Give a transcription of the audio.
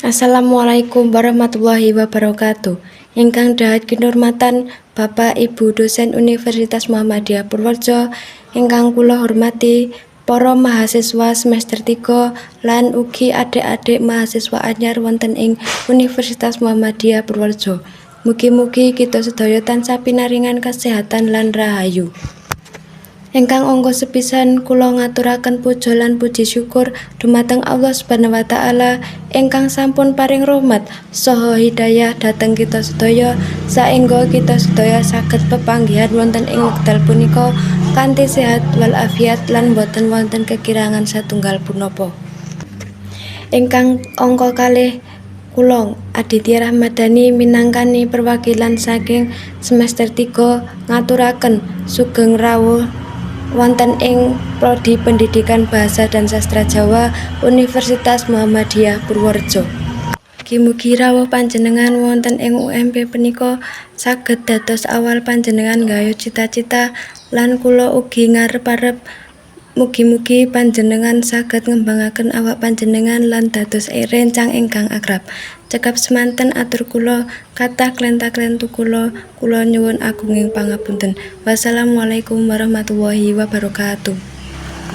Assalamualaikum warahmatullahi wabarakatuh. Ingkang dahat kinurmatan Bapak Ibu dosen Universitas Muhammadiyah Purworejo, ingkang kula hormati para mahasiswa semester 3 lan ugi adik-adik mahasiswa anyar wonten ing Universitas Muhammadiyah Purworejo. Mugi-mugi kita sedaya tansah pinaringan kesehatan lan rahayu. Ingkang angga sepisan kula ngaturaken puja lan puji syukur dumateng Allah Subhanahu wa taala ingkang sampun paring rahmat saha hidayah dhateng kita sedaya saengga kita sedaya saged pepanggihan wonten ing wekdal punika kanthi sehat walafiat lan boten wonten kekirangan satunggal punapa. Ingkang angka kalih kula Aditya Rahmadani minangkani perwakilan saking semester 3 ngaturaken sugeng rawuh wonten ing Prodi Pendidikan Bahasa dan Sastra Jawa Universitas Muhammadiyah Purworejo. Mugi-mugi rawuh panjenengan wonten ing UMP punika saged dados awal panjenengan nggayuh cita-cita lan kula ugi ngarep-arep mugi-mugi panjenengan saged ngembangaken awak panjenengan lan dados rencang ingkang akrab. Cekap semanten atur kula kathah klenta-klentu kula nyuwun agunging pangapunten. Wassalamualaikum warahmatullahi wabarakatuh.